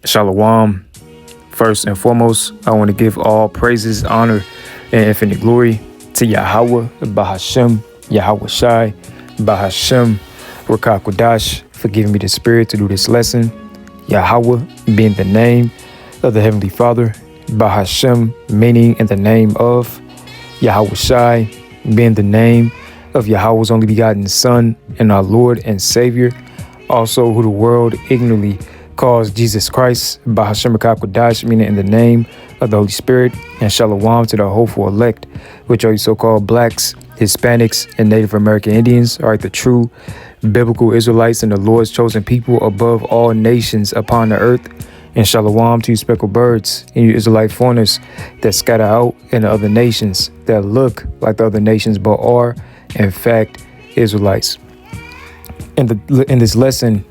Shalom. First and foremost, I want to give all praises, honor, and infinite glory to Yahweh, Bahashem, Yahweh Shai, Bahashem, Rakah Kodash, for giving me the spirit to do this lesson. Yahweh being the name of the Heavenly Father, Bahashem meaning in the name of Yahweh Shai, being the name of Yahweh's only begotten Son and our Lord and Savior, also who the world ignorantly calls Jesus Christ, Bahashem Rakah Kodash, meaning in the name of the Holy Spirit, and Shalom to the hopeful elect, which are so-called blacks, Hispanics, and Native American Indians, are the true biblical Israelites and the Lord's chosen people above all nations upon the earth. And Shalom to you speckled birds and you Israelite foreigners that scatter out in the other nations that look like the other nations but are, in fact, Israelites. In this lesson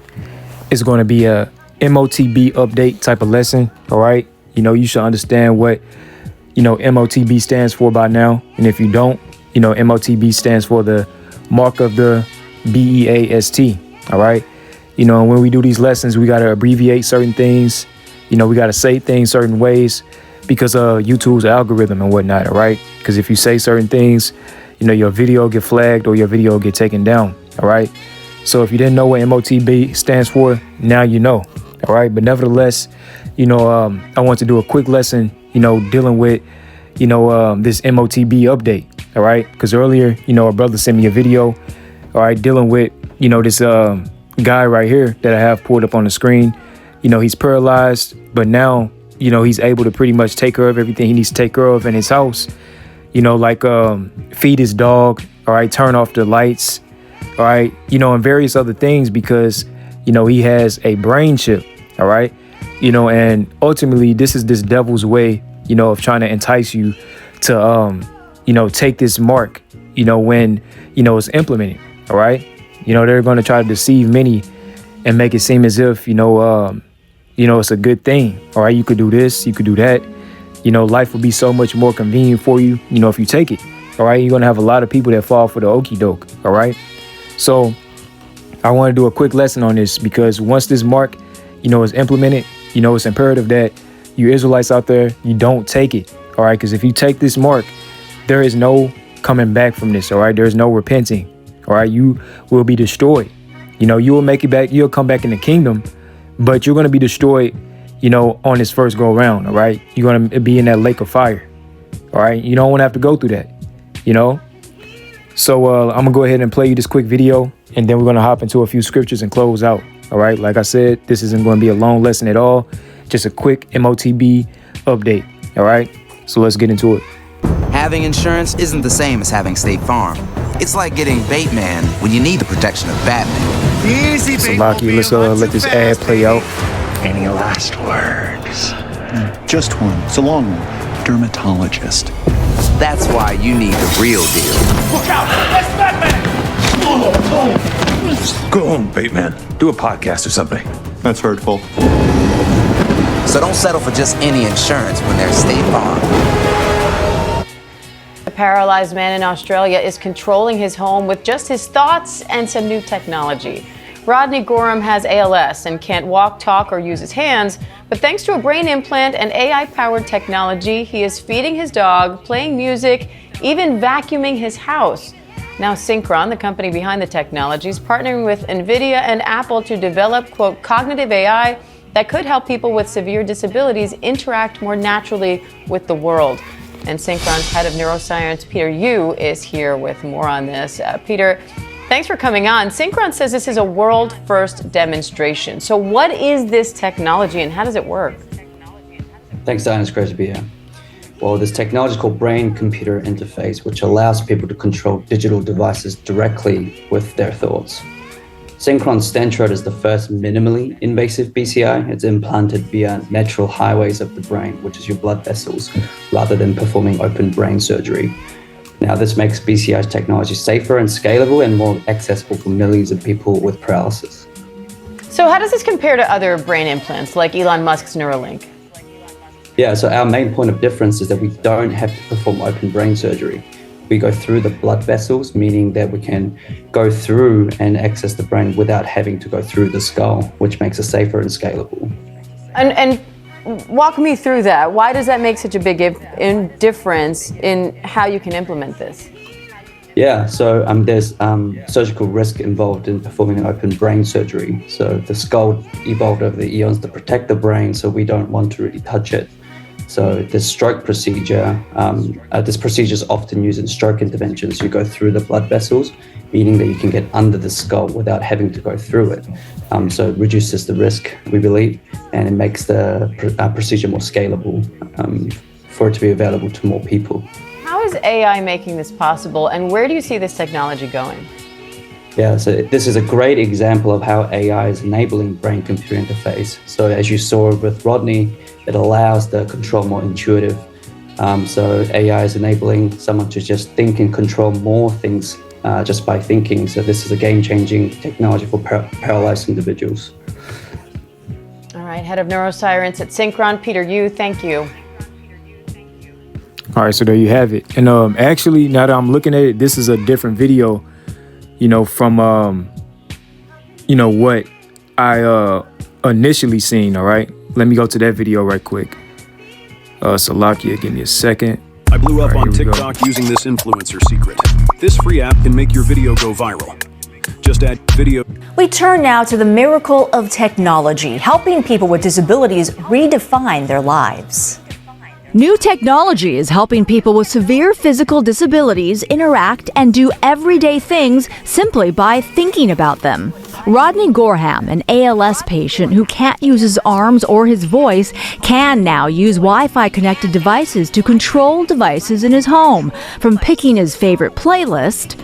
is going to be a Motb update type of lesson, all right? You should understand what, Motb stands for by now. And if you don't, Motb stands for the mark of the BEAST, all right? And when we do these lessons, we got to abbreviate certain things. We got to say things certain ways because of YouTube's algorithm and whatnot, all right? Because if you say certain things, your video get flagged or your video get taken down, all right? So if you didn't know what Motb stands for, now you know. All right. But nevertheless, I want to do a quick lesson, dealing with, this Motb update. All right. Because earlier, a brother sent me a video. All right. Dealing with, this guy right here that I have pulled up on the screen. He's paralyzed, but now, he's able to pretty much take care of everything he needs to take care of in his house. Like feed his dog. All right. Turn off the lights. All right. And various other things because he has a brain chip, all right? And ultimately, this is this devil's way, of trying to entice you to, take this mark, when, it's implemented, all right? They're going to try to deceive many and make it seem as if, it's a good thing, all right? You could do this, you could do that. Life will be so much more convenient for you, if you take it, all right? You're going to have a lot of people that fall for the okie doke, all right? So I want to do a quick lesson on this because once this mark, is implemented, it's imperative that you Israelites out there, you don't take it. All right. Because if you take this mark, there is no coming back from this. All right. There's no repenting. All right. You will be destroyed. You will make it back. You'll come back in the kingdom, but you're going to be destroyed, on this first go around. All right. You're going to be in that lake of fire. All right. You don't want to have to go through that, So I'm going to go ahead and play you this quick video, and then we're going to hop into a few scriptures and close out. All right. Like I said, this isn't going to be a long lesson at all. Just a quick Motb update. All right. So let's get into it. Having insurance isn't the same as having State Farm. It's like getting Bateman when you need the protection of Batman. Easy, so Lockie, let's let this ad play out. Any last words? Just one. It's a long one. Dermatologist. That's why you need the real deal. Look out! That's Batman! Go home, Bateman. Do a podcast or something. That's hurtful. So don't settle for just any insurance when there's State Farm. A paralyzed man in Australia is controlling his home with just his thoughts and some new technology. Rodney Gorham has ALS and can't walk, talk, or use his hands, but thanks to a brain implant and AI-powered technology, he is feeding his dog, playing music, even vacuuming his house. Now Synchron, the company behind the technology, is partnering with NVIDIA and Apple to develop, quote, cognitive AI that could help people with severe disabilities interact more naturally with the world. And Synchron's head of neuroscience, Peter Yu, is here with more on this. Peter, thanks for coming on. Synchron says this is a world-first demonstration. So what is this technology and how does it work? Thanks, Diane. It's great to be here. Well, this technology is called brain-computer interface, which allows people to control digital devices directly with their thoughts. Synchron's Stentrode is the first minimally invasive BCI. It's implanted via natural highways of the brain, which is your blood vessels, rather than performing open brain surgery. Now, this makes BCI's technology safer and scalable and more accessible for millions of people with paralysis. So how does this compare to other brain implants like Elon Musk's Neuralink? Yeah, so our main point of difference is that we don't have to perform open brain surgery. We go through the blood vessels, meaning that we can go through and access the brain without having to go through the skull, which makes it safer and scalable. And walk me through that. Why does that make such a big difference in how you can implement this? Yeah, so there's surgical risk involved in performing an open brain surgery. So the skull evolved over the eons to protect the brain, so we don't want to really touch it. So this stroke procedure, this procedure is often used in stroke interventions. You go through the blood vessels, meaning that you can get under the skull without having to go through it. So it reduces the risk, we believe, and it makes the procedure more scalable for it to be available to more people. How is AI making this possible, and where do you see this technology going? Yeah, so this is a great example of how AI is enabling brain-computer interface. So as you saw with Rodney, it allows the control more intuitive. So AI is enabling someone to just think and control more things just by thinking. So this is a game-changing technology for paralyzed individuals. All right, Head of Neuroscience at Synchron, Peter Yu, thank you. All right, so there you have it. And actually, now that I'm looking at it, this is a different video, from, what I initially seen, all right? Let me go to that video right quick. Salakia, give me a second. I blew up on TikTok using this influencer secret. This free app can make your video go viral. Just add video. We turn now to the miracle of technology, helping people with disabilities redefine their lives. New technology is helping people with severe physical disabilities interact and do everyday things simply by thinking about them. Rodney Gorham, an ALS patient who can't use his arms or his voice, can now use Wi-Fi connected devices to control devices in his home, from picking his favorite playlist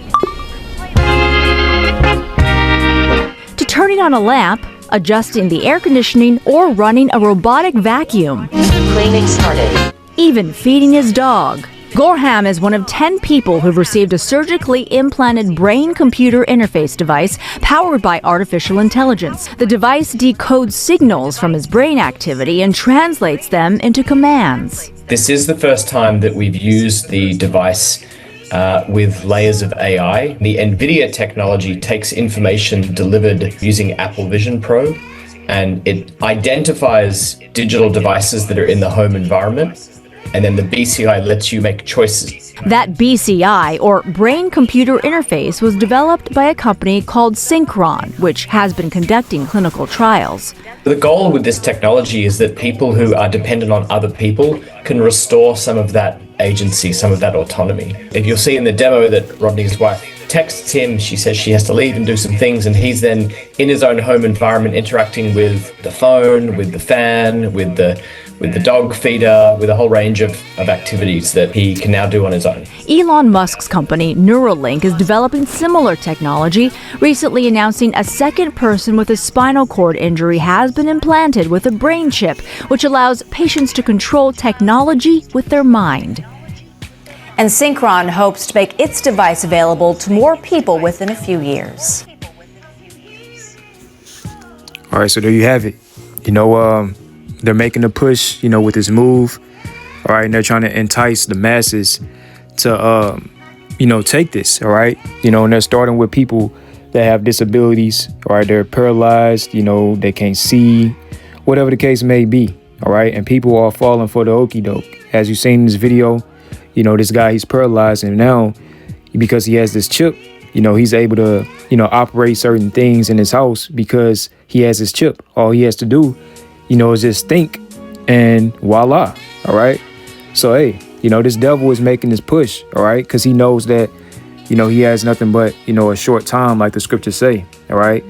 to turning on a lamp, adjusting the air conditioning, or running a robotic vacuum. Cleaning started. Even feeding his dog. Gorham is one of 10 people who've received a surgically implanted brain-computer interface device powered by artificial intelligence. The device decodes signals from his brain activity and translates them into commands. This is the first time that we've used the device with layers of AI. The NVIDIA technology takes information delivered using Apple Vision Pro, and it identifies digital devices that are in the home environment. And then the BCI lets you make choices. That BCI, or brain-computer interface, was developed by a company called Synchron, which has been conducting clinical trials. The goal with this technology is that people who are dependent on other people can restore some of that agency, some of that autonomy. If you'll see in the demo that Rodney's wife texts him, she says she has to leave and do some things, and he's then in his own home environment interacting with the phone, with the fan, with the dog feeder, with a whole range of activities that he can now do on his own. Elon Musk's company, Neuralink, is developing similar technology, recently announcing a second person with a spinal cord injury has been implanted with a brain chip, which allows patients to control technology with their mind. And Synchron hopes to make its device available to more people within a few years. All right, so there you have it. They're making a push, with this move. All right, and they're trying to entice the masses to, take this. All right, and they're starting with people that have disabilities. All right, they're paralyzed. They can't see, whatever the case may be. All right, and people are falling for the okie doke. As you've seen in this video, this guy, he's paralyzed, and now because he has this chip, he's able to, operate certain things in his house because he has his chip. All he has to do, is just think, and voila. All right. So, hey, this devil is making this push. All right. Because he knows that, he has nothing but, a short time, like the scriptures say. All right.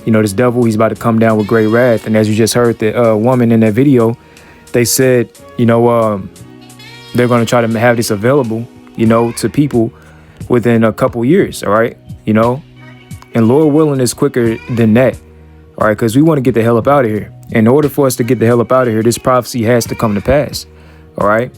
This devil, he's about to come down with great wrath. And as you just heard the woman in that video, they said, they're going to try to have this available, to people within a couple years. All right. And Lord willing is quicker than that. All right. Because we want to get the hell up out of here. In order for us to get the hell up out of here, this prophecy has to come to pass. All right.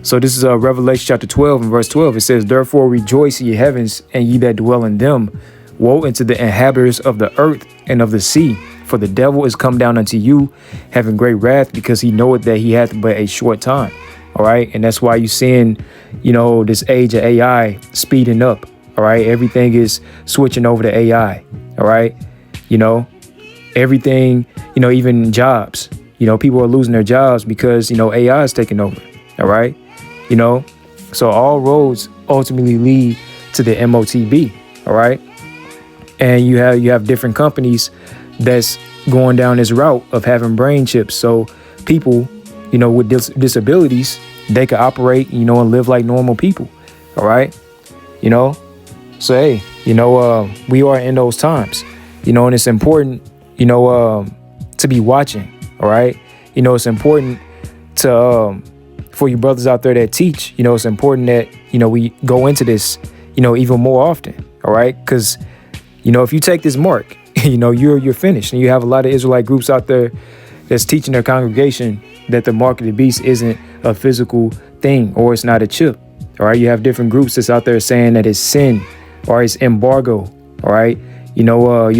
So this is Revelation chapter 12 and verse 12. It says, "Therefore rejoice, ye heavens, and ye that dwell in them. Woe unto the inhabitants of the earth and of the sea. For the devil is come down unto you, having great wrath, because he knoweth that he hath but a short time." All right. And that's why you're seeing, this age of AI speeding up. All right. Everything is switching over to AI. All right. Everything, even jobs, People are losing their jobs because, AI is taking over. All right. So all roads ultimately lead to the MOTB. All right. And you have different companies that's going down this route of having brain chips. So people, with disabilities, they can operate, and live like normal people. All right. So, hey, we are in those times, and it's important, to be watching. All right. It's important to, for you brothers out there that teach, it's important that, we go into this, even more often. All right. Because, if you take this mark, you're finished. And you have a lot of Israelite groups out there that's teaching their congregation that the mark of the beast isn't a physical thing, or it's not a chip. All right. You have different groups that's out there saying that it's sin or it's embargo. All right. You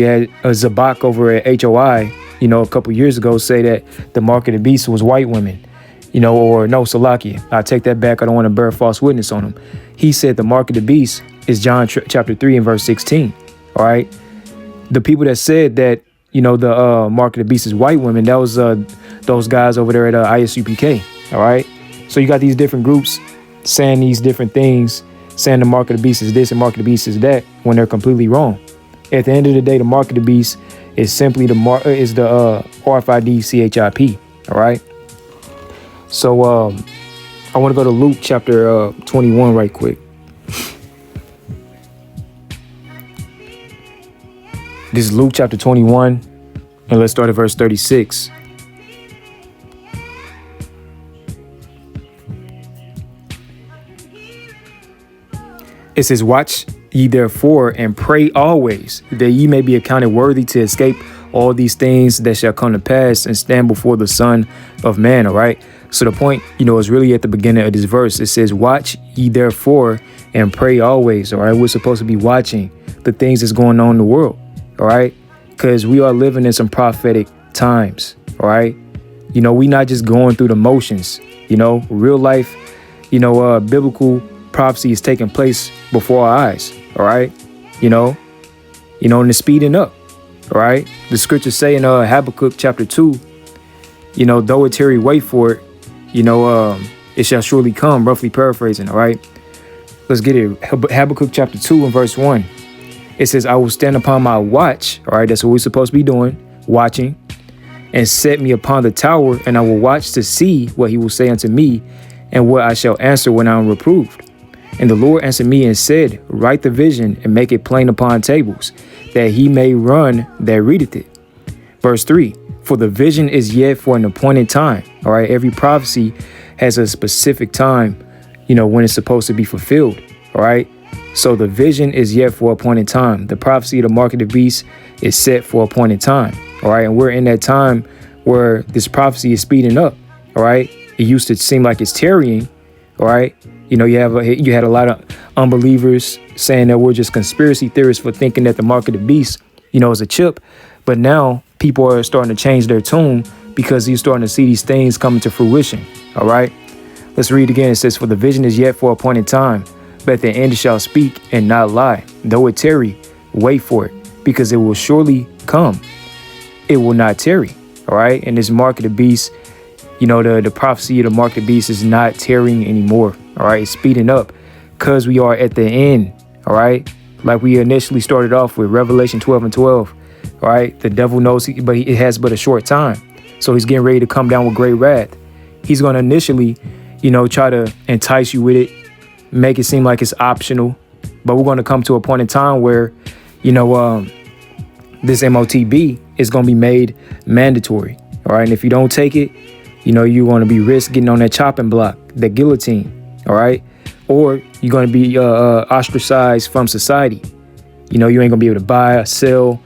had a Zabak over at HOI, a couple years ago say that the mark of the beast was white women, or no, Salakia. I take that back. I don't want to bear false witness on him. He said the mark of the beast is John chapter 3 and verse 16. All right. The people that said that, the mark of the beast is white women, that was those guys over there at ISUPK. All right. So you got these different groups saying these different things, saying the mark of the beast is this and mark of the beast is that, when they're completely wrong. At the end of the day, the mark of the beast is simply the RFID CHIP. All right. So I want to go to Luke chapter 21 right quick. This is Luke chapter 21, and let's start at verse 36. It says, "Watch ye therefore, and pray always, that ye may be accounted worthy to escape all these things that shall come to pass and stand before the Son of Man." All right. So the point, is really at the beginning of this verse. It says, "Watch ye therefore, and pray always." All right. We're supposed to be watching the things that's going on in the world. All right. Because we are living in some prophetic times. All right. We not just going through the motions, real life, biblical prophecy is taking place before our eyes. All right. And it's speeding up. All right. The scriptures say in Habakkuk chapter 2, though it tarry, wait for it, it shall surely come, roughly paraphrasing. All right. Let's get it. Habakkuk chapter 2 and verse 1. It says, "I will stand upon my watch." All right. That's what we're supposed to be doing. Watching. "And set me upon the tower, and I will watch to see what he will say unto me, and what I shall answer when I am reproved. And the Lord answered me and said, Write the vision and make it plain upon tables, that he may run that readeth it." Verse 3, "For the vision is yet for an appointed time." All right. Every prophecy has a specific time, when it's supposed to be fulfilled. All right. So the vision is yet for appointed time. The prophecy of the mark of the beast is set for appointed time. All right. And we're in that time where this prophecy is speeding up. All right. It used to seem like it's tarrying. All right. You had a lot of unbelievers saying that we're just conspiracy theorists for thinking that the mark of the beast, is a chip. But now people are starting to change their tune because you're starting to see these things coming to fruition. All right. Let's read again. It says, "For the vision is yet for appointed time, but at the end shall speak and not lie. Though it tarry, wait for it, because it will surely come. It will not tarry." All right. And this mark of the beast, the prophecy of the mark of the beast is not tarrying anymore. All right. It's speeding up because we are at the end. All right. Like we initially started off with Revelation 12 and 12. All right. The devil knows, but it has but a short time. So he's getting ready to come down with great wrath. He's going to initially, try to entice you with it, make it seem like it's optional. But we're going to come to a point in time where, this MOTB is going to be made mandatory. All right. And if you don't take it, you're going to be risk getting on that chopping block, that guillotine. All right. Or you're going to be ostracized from society. You ain't going to be able to buy or sell.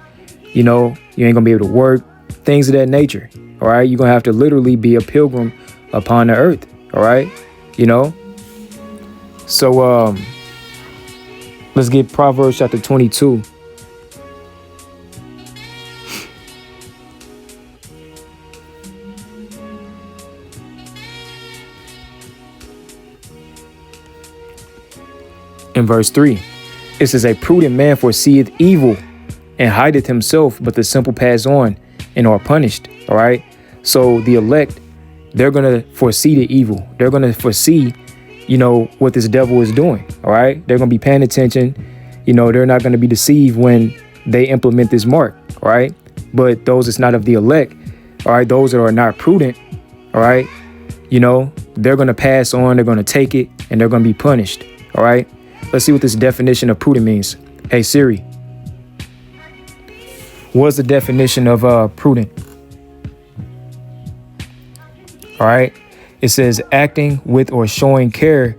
You ain't going to be able to work, things of that nature. All right. You're going to have to literally be a pilgrim upon the earth. All right. So let's get Proverbs chapter 22. In verse 3, it says, "A prudent man foreseeth evil and hideth himself, but the simple pass on and are punished." All right. So the elect, they're going to foresee the evil. They're going to foresee, what this devil is doing. All right. They're going to be paying attention. They're not going to be deceived when they implement this mark. All right. But those that's not of the elect, all right, those that are not prudent, all right, they're going to pass on. They're going to take it and they're going to be punished. All right. Let's see what this definition of prudent means. Hey, Siri, what's the definition of prudent? All right. It says acting with or showing care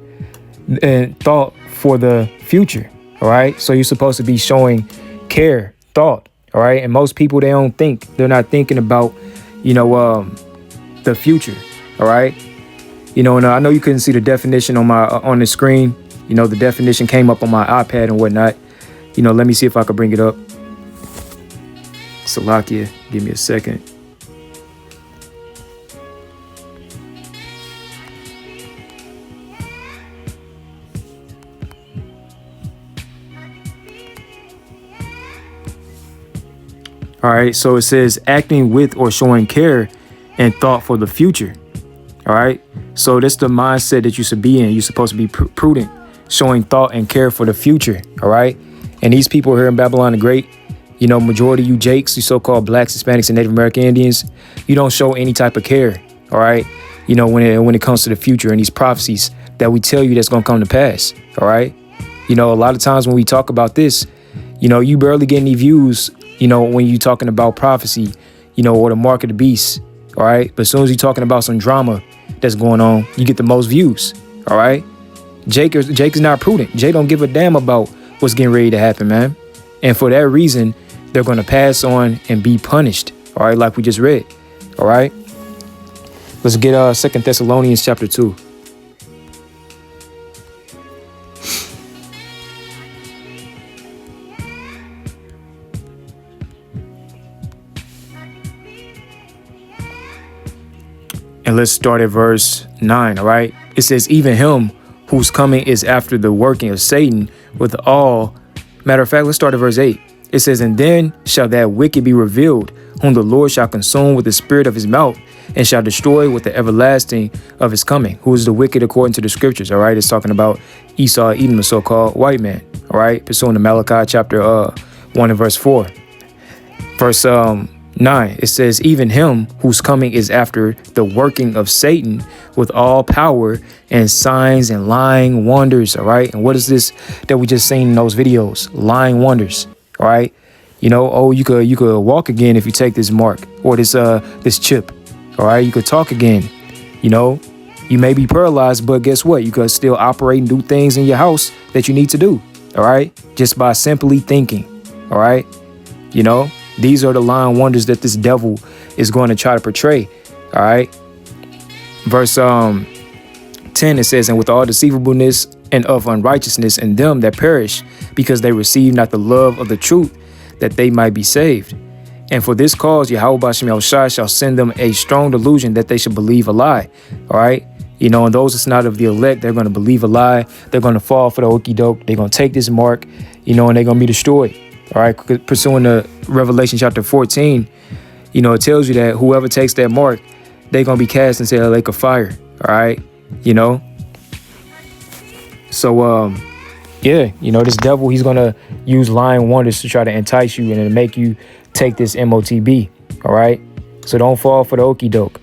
and thought for the future. All right. So you're supposed to be showing care, thought. All right. And most people, they don't think. They're not thinking about, the future. All right. And I know you couldn't see the definition on the screen. The definition came up on my iPad and whatnot. Let me see if I could bring it up. Salakia, give me a second. All right, so it says acting with or showing care and thought for the future. All right, so that's the mindset that you should be in. You're supposed to be prudent, showing thought and care for the future. All right, and these people here in Babylon the Great, majority of you Jakes, you so-called blacks, Hispanics, and Native American Indians, you don't show any type of care. All right, when it comes to the future and these prophecies that we tell you that's gonna come to pass. All right, a lot of times when we talk about this, you barely get any views. When you're talking about prophecy, or the mark of the beast, all right? But as soon as you're talking about some drama that's going on, you get the most views, all right? Jake is not prudent. Jake don't give a damn about what's getting ready to happen, man. And for that reason, they're going to pass on and be punished, all right, like we just read, all right? Let's get 2 Thessalonians chapter 2. And let's start at verse 9, all right? It says, even him whose coming is after the working of Satan with all. Matter of fact, let's start at verse 8. It says, and then shall that wicked be revealed, whom the Lord shall consume with the spirit of his mouth, and shall destroy with the everlasting of his coming. Who is the wicked according to the scriptures, all right? It's talking about Esau, Edom, the so-called white man, all right? Pursuing to Malachi chapter 1 and verse 4. Verse 9, it says, even him whose coming is after the working of Satan with all power and signs and lying wonders, all right? And what is this that we just seen in those videos? Lying wonders, all right? You could walk again if you take this mark or this chip, all right? You could talk again, you may be paralyzed, but guess what? You could still operate and do things in your house that you need to do, all right? Just by simply thinking, all right? These are the lying wonders that this devil is going to try to portray. All right. Verse 10, it says, and with all deceivableness and of unrighteousness in them that perish, because they receive not the love of the truth, that they might be saved. And for this cause, Yahweh B'Shem Yahushua shall send them a strong delusion that they should believe a lie. All right. And those that's not of the elect, they're going to believe a lie. They're going to fall for the okie doke. They're going to take this mark, and they're going to be destroyed. All right, pursuing the Revelation chapter 14, it tells you that whoever takes that mark, they're going to be cast into a lake of fire. All right, So, this devil, he's going to use lying wonders to try to entice you and to make you take this Motb. All right, so don't fall for the okie doke.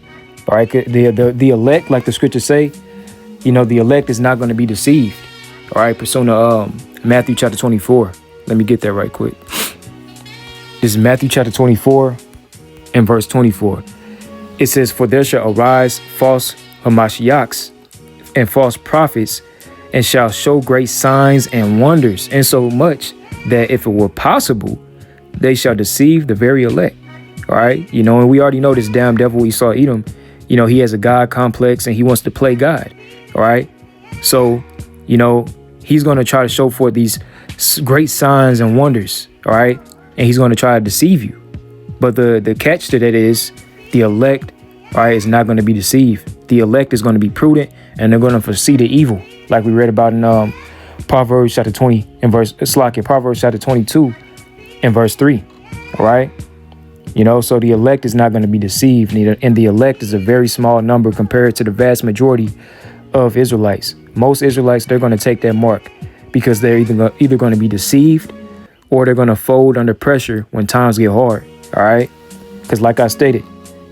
All right, the elect, like the scriptures say, the elect is not going to be deceived. All right, pursuing Matthew chapter 24. Let me get that right quick. This is Matthew chapter 24 and verse 24. It says, for there shall arise false Hamashiachs and false prophets, and shall show great signs and wonders, and so much that if it were possible, they shall deceive the very elect. All right. And we already know this damn devil Esau, Edom, he has a God complex and he wants to play God. All right. So, he's going to try to show forth these great signs and wonders, all right? And he's going to try to deceive you. But the catch to that is the elect, all right, is not going to be deceived. The elect is going to be prudent, and they're going to foresee the evil, like we read about in Proverbs chapter 20 and Proverbs chapter 22 and verse 3, all right? You know, so the elect is not going to be deceived. And the elect is a very small number compared to the vast majority of Israelites. Most Israelites, they're going to take that mark because they're either going to be deceived or they're going to fold under pressure when times get hard. All right. Because like I stated,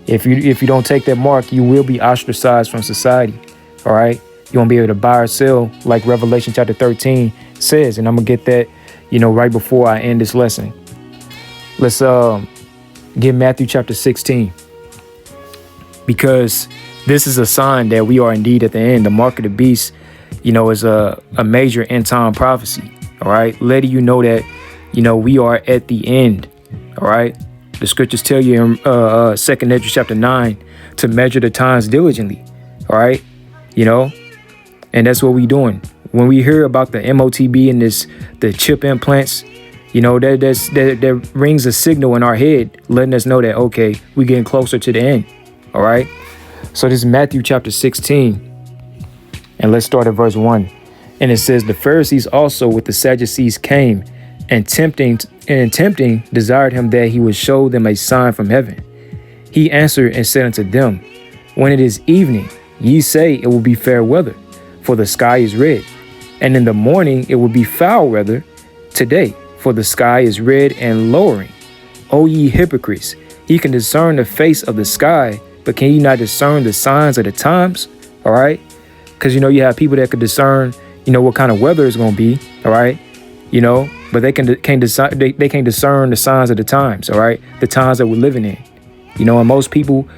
if you don't take that mark, you will be ostracized from society. All right. You won't be able to buy or sell like Revelation chapter 13 says. And I'm going to get that, right before I end this lesson. Let's get Matthew chapter 16. Because this is a sign that we are indeed at the end. The mark of the beast, is a major end time prophecy. All right. Letting you know that, we are at the end. All right. The scriptures tell you in 2nd Ezra chapter 9 to measure the times diligently. All right. And that's what we're doing. When we hear about the Motb and the chip implants, that rings a signal in our head, letting us know that, okay, we're getting closer to the end. All right. So this is Matthew chapter 16. And let's start at verse 1. And it says, the Pharisees also with the Sadducees came and tempting desired him that he would show them a sign from heaven. He answered and said unto them, when it is evening, ye say it will be fair weather, for the sky is red. And in the morning it will be foul weather today, for the sky is red and lowering. O ye hypocrites, ye can discern the face of the sky, but can ye not discern the signs of the times? All right. Because, you have people that could discern, what kind of weather it's going to be. All right. But they can't discern the signs of the times. All right. The times that we're living in, and most people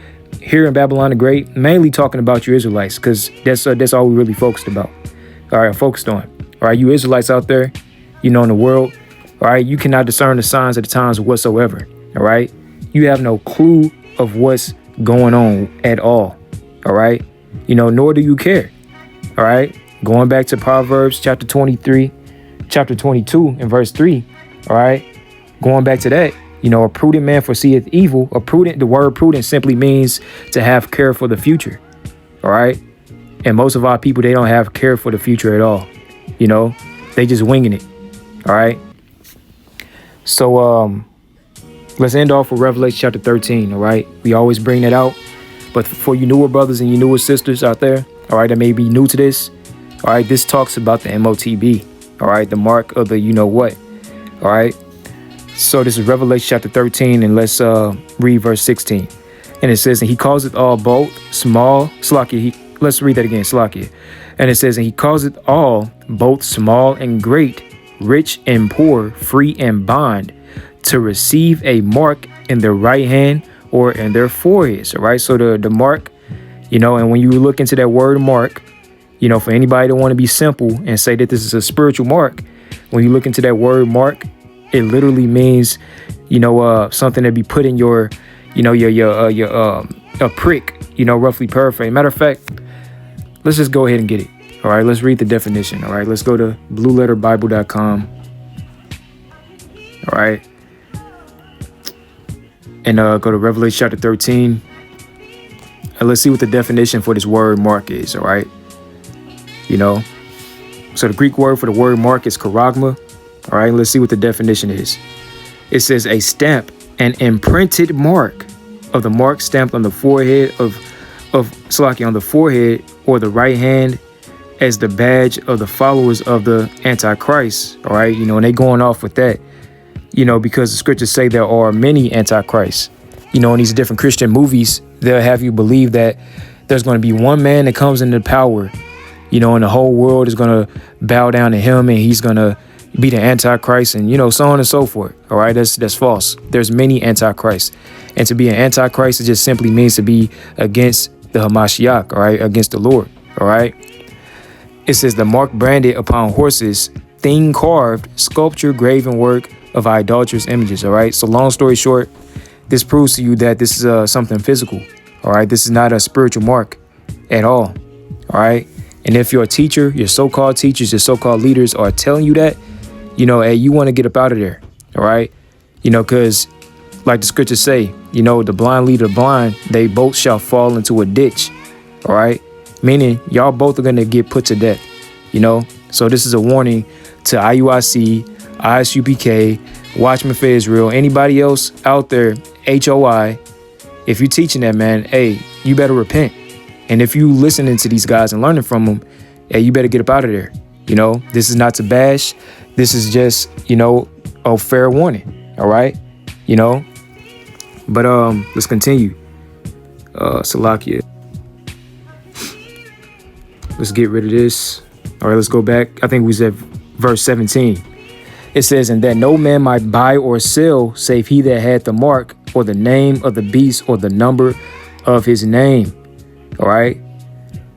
here in Babylon the Great, mainly talking about you Israelites, because that's all we really focused about. All right. Focused on. All right. You Israelites out there, in the world. All right. You cannot discern the signs of the times whatsoever. All right. You have no clue of what's going on at all. All right. Nor do you care. All right. Going back to Proverbs chapter 22 and verse 3. All right. Going back to that, a prudent man foreseeth evil. The word prudent simply means to have care for the future. All right. And most of our people, they don't have care for the future at all. They just winging it. All right. So let's end off with Revelation chapter 13. All right. We always bring that out. But for you newer brothers and you newer sisters out there, all right, that may be new to this. All right. This talks about the Motb. All right. The mark of the what. All right. So this is Revelation chapter 13. And let's read verse 16. And it says, and he calls it all both small. Let's read that again. Slakia. And it says, and he calls it all both small and great, rich and poor, free and bond, to receive a mark in their right hand or in their foreheads. All right. So the mark, and when you look into that word mark, for anybody that want to be simple and say that this is a spiritual mark, when you look into that word mark, it literally means, something that be put in your, a prick, roughly paraphrase. Matter of fact, let's just go ahead and get it. All right. Let's read the definition. All right. Let's go to blueletterbible.com. All right. And go to Revelation chapter 13. And let's see what the definition for this word mark is. All right. So the Greek word for the word mark is charagma. All right. Let's see what the definition is. It says a stamp, an imprinted mark of the mark stamped on the forehead on the forehead or the right hand as the badge of the followers of the Antichrist. All right. And they going off with that. Because the scriptures say there are many antichrists. In these different Christian movies, they'll have you believe that there's going to be one man that comes into power, and the whole world is going to bow down to him and he's going to be the antichrist and, so on and so forth. All right. That's false. There's many antichrists. And to be an antichrist, it just simply means to be against the Hamashiach. All right. Against the Lord. All right. It says the mark branded upon horses, thing carved, sculpture, graven work of idolatrous images. All right. So long story short, this proves to you that this is something physical. All right. This is not a spiritual mark at all. All right. And if your teacher, your so-called teachers, your so-called leaders are telling you that, hey, you want to get up out of there. All right. Because like the scriptures say, the blind lead the blind, they both shall fall into a ditch. All right. Meaning y'all both are going to get put to death. So this is a warning to IUIC, ISUPK, Watchmen for Israel, anybody else out there HOI. If you're teaching that, man, hey, you better repent. And if you listening to these guys and learning from them, hey, you better get up out of there. You know, this is not to bash. This is just, you know, a fair warning. All right. You know, but let's continue. Salakia. Let's get rid of this. All right, let's go back. I think we was at verse 17. It says, and that no man might buy or sell save he that had the mark or the name of the beast or the number of his name. All right.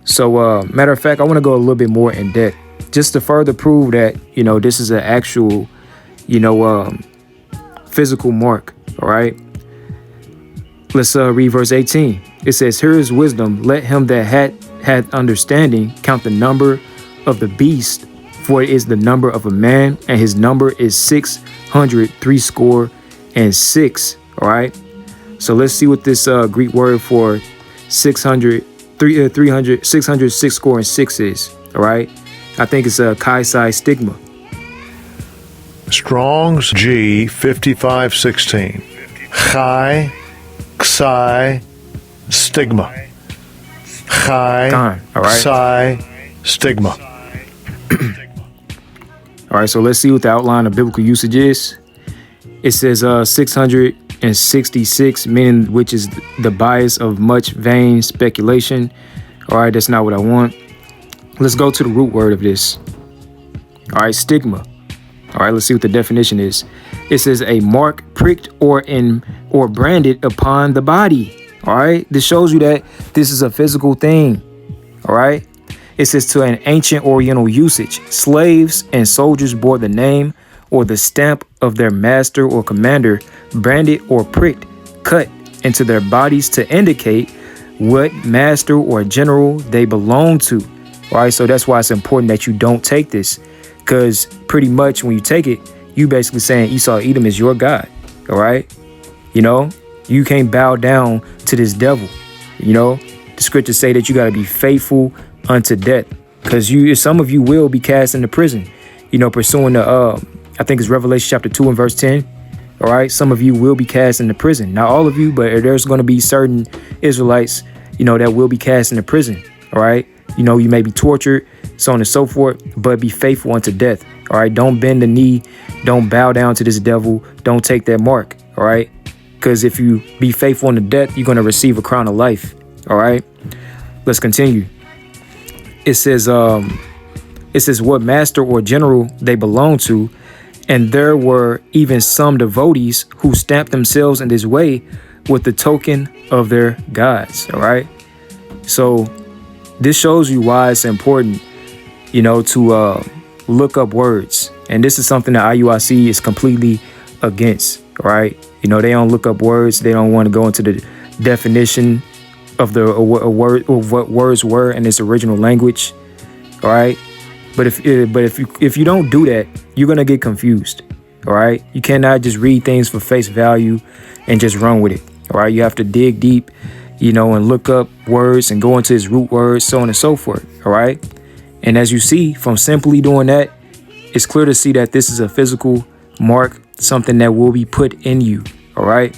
So matter of fact, I want to go a little bit more in depth just to further prove that, you know, this is an actual, you know, physical mark. All right. Let's read verse 18. It says, here is wisdom. Let him that had understanding count the number of the beast, for it is the number of a man, and his number is 666. All right. So let's see what this Greek word for 666 is. All right. I think it's a chi-psi stigma. Strong's G 5516. Chi, psi, stigma. Chi, all right. psi, stigma. All right, so let's see what the outline of biblical usage is. It says 666, meaning which is the bias of much vain speculation. All right, that's not what I want. Let's go to the root word of this. All right, stigma. All right, let's see what the definition is. It says a mark pricked or branded upon the body. All right, this shows you that this is a physical thing. All right. It says to an ancient Oriental usage, slaves and soldiers bore the name or the stamp of their master or commander, branded or pricked, cut into their bodies to indicate what master or general they belong to. All right, so that's why it's important that you don't take this, because pretty much when you take it, you basically saying Esau Edom is your God. All right, you know, you can't bow down to this devil. You know, the scriptures say that you got to be faithful unto death, because some of you will be cast into prison, you know, pursuing the I think it's Revelation chapter 2 and verse 10. All right, some of you will be cast into prison, not all of you, but there's going to be certain Israelites, you know, that will be cast into prison. All right, you know, you may be tortured, so on and so forth, but be faithful unto death. All right, don't bend the knee, don't bow down to this devil, don't take that mark. All right, because if you be faithful unto death, you're going to receive a crown of life. All right, let's continue. It says what master or general they belong to, and there were even some devotees who stamped themselves in this way with the token of their gods. All right, so this shows you why it's important, you know, to look up words, and this is something that IUIC is completely against. All right, you know, they don't look up words, they don't want to go into the definition of the word or what words were in its original language. All right, but if you don't do that, you're gonna get confused. All right, you cannot just read things for face value and just run with it. All right, you have to dig deep, you know, and look up words and go into its root words, so on and so forth. All right, and as you see from simply doing that, it's clear to see that this is a physical mark, something that will be put in you. All right,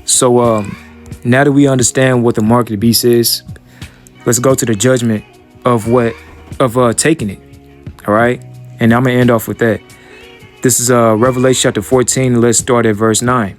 so now that we understand what the mark of the beast is, let's go to the judgment of taking it. All right, and I'm gonna end off with that. This is Revelation chapter 14. Let's start at verse 9.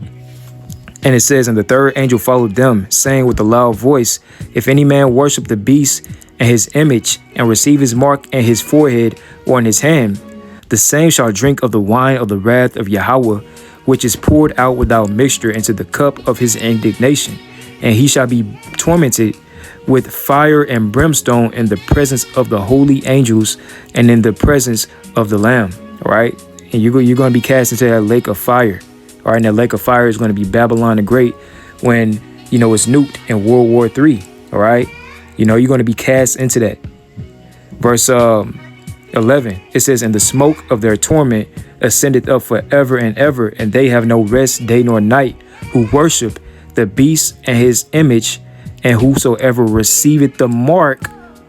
And it says, and the third angel followed them, saying with a loud voice, if any man worship the beast and his image, and receive his mark in his forehead or in his hand, the same shall drink of the wine of the wrath of Yahweh, which is poured out without mixture into the cup of his indignation. And he shall be tormented with fire and brimstone in the presence of the holy angels and in the presence of the Lamb. All right, and you're going to be cast into that lake of fire. All right, and that lake of fire is going to be Babylon the Great when, you know, it's nuked in World War III. All right, you know, you're going to be cast into that. Verse 11, it says, and the smoke of their torment ascendeth up forever and ever, and they have no rest day nor night, who worship the beast and his image, and whosoever receiveth the mark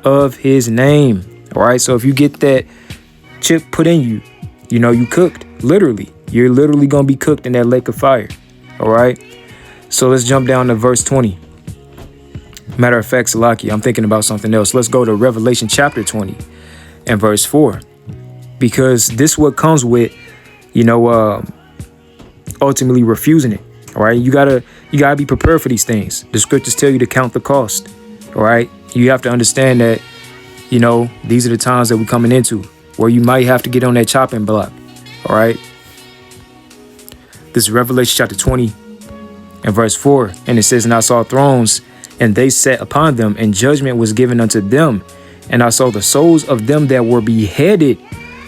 of his name. All right, so if you get that chip put in you, you know, you cooked. Literally, you're literally gonna be cooked in that lake of fire. All right, So let's jump down to verse 20. Matter of fact, Salaki, I'm thinking about something else. Let's go to Revelation chapter 20 and verse 4. Because this what comes with, ultimately refusing it. All right. You gotta be prepared for these things. The scriptures tell you to count the cost. All right. You have to understand that, these are the times that we're coming into where you might have to get on that chopping block. All right. This is Revelation chapter 20 and verse 4. And it says, and I saw thrones, and they sat upon them, and judgment was given unto them. And I saw the souls of them that were beheaded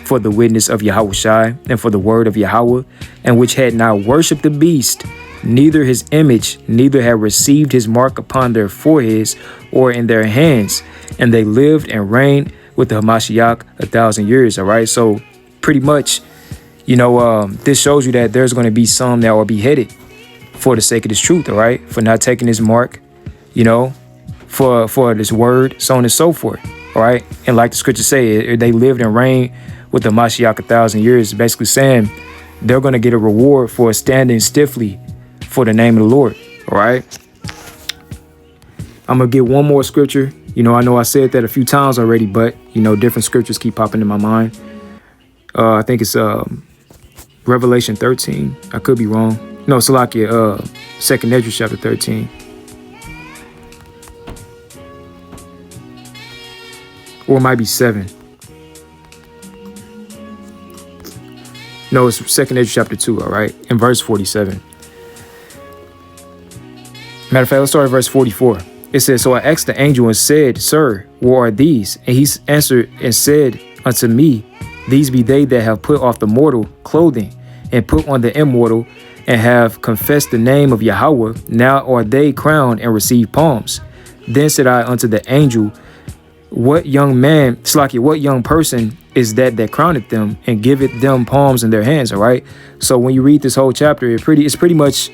for the witness of Yahushua and for the word of Yahweh, and which had not worshipped the beast, neither his image, neither had received his mark upon their foreheads or in their hands. And they lived and reigned with the Hamashiach 1,000 years. All right. So pretty much, this shows you that there's going to be some that are beheaded for the sake of this truth. All right. For not taking his mark, for this word, so on and so forth. All right. And like the scriptures say, they lived and reigned with the Mashiach 1,000 years, basically saying they're going to get a reward for standing stiffly for the name of the Lord. All right. I'm going to get one more scripture. I know I said that a few times already, but, different scriptures keep popping in my mind. I think it's Revelation 13. I could be wrong. No, Salakia, 2nd Ezra chapter 13. Or it might be 7. No, it's 2nd Ezra chapter 2, all right? In verse 47. Matter of fact, let's start at verse 44. It says, so I asked the angel and said, Sir, what are these? And he answered and said unto me, These be they that have put off the mortal clothing and put on the immortal, and have confessed the name of Yahweh. Now are they crowned and receive palms. Then said I unto the angel, what young person is that crowneth them and giveth them palms in their hands? All right. So when you read this whole chapter, it's pretty much,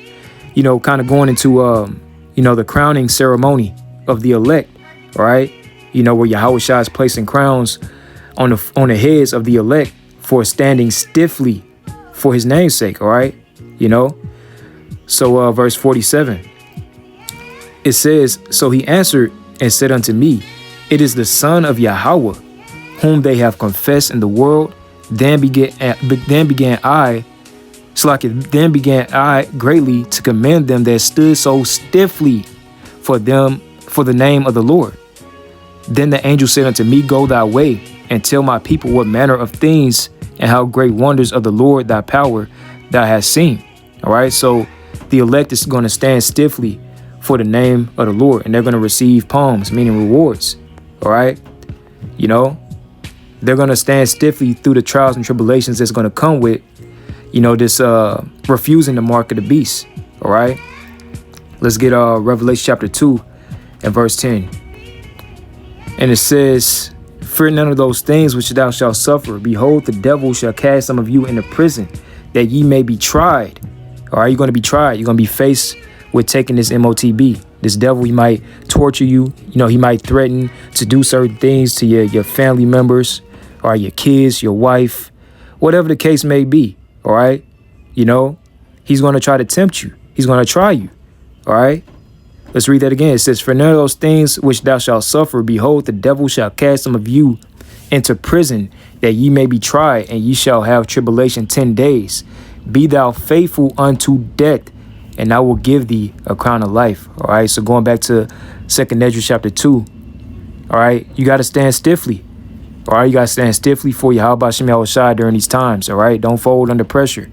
kind of going into, the crowning ceremony of the elect. All right. Where Yahushua is placing crowns on the heads of the elect for standing stiffly for his name's sake. All right. So verse 47, it says, so he answered and said unto me, it is the Son of Yahweh, whom they have confessed in the world. Then began I greatly to commend them that stood so stiffly for the name of the Lord. Then the angel said unto me, Go thy way, and tell my people what manner of things and how great wonders of the Lord thy power thou hast seen. All right. So the elect is going to stand stiffly for the name of the Lord, and they're going to receive palms, meaning rewards. All right. They're going to stand stiffly through the trials and tribulations that's going to come with, this refusing the mark of the beast. All right. Let's get Revelation chapter 2 and verse 10. And it says, Fear none of those things which thou shalt suffer. Behold, the devil shall cast some of you into prison, that ye may be tried. All right, you're going to be tried. You're going to be faced with taking this Motb. This devil, he might torture you. He might threaten to do certain things to your family members or your kids, your wife, whatever the case may be. All right. He's going to try to tempt you. He's going to try you. All right. Let's read that again. It says, For none of those things which thou shalt suffer, behold, the devil shall cast some of you into prison, that ye may be tried, and ye shall have tribulation 10 days. Be thou faithful unto death, and I will give thee a crown of life. All right. So going back to 2nd Ezra chapter 2. All right. You got to stand stiffly. All right. You got to stand stiffly for Yahweh Shem Yahushua during these times. All right. Don't fold under pressure.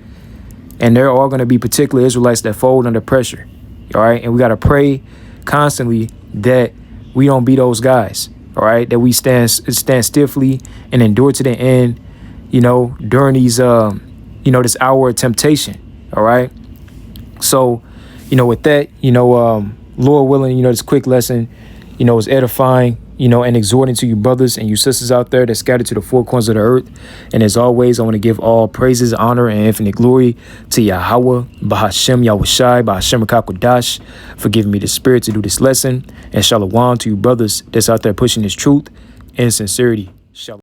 And there are going to be particular Israelites that fold under pressure. All right. And we got to pray constantly that we don't be those guys. All right. That we stand stiffly and endure to the end, during these, this hour of temptation. All right. So, with that, Lord willing, this quick lesson, is edifying, and exhorting to you brothers and you sisters out there that scattered to the four corners of the earth. And as always, I want to give all praises, honor, and infinite glory to Yahweh, Bahashem Yahushai, Bahashem Rakakwadash, for giving me the spirit to do this lesson. And shalom to you brothers that's out there pushing this truth in sincerity.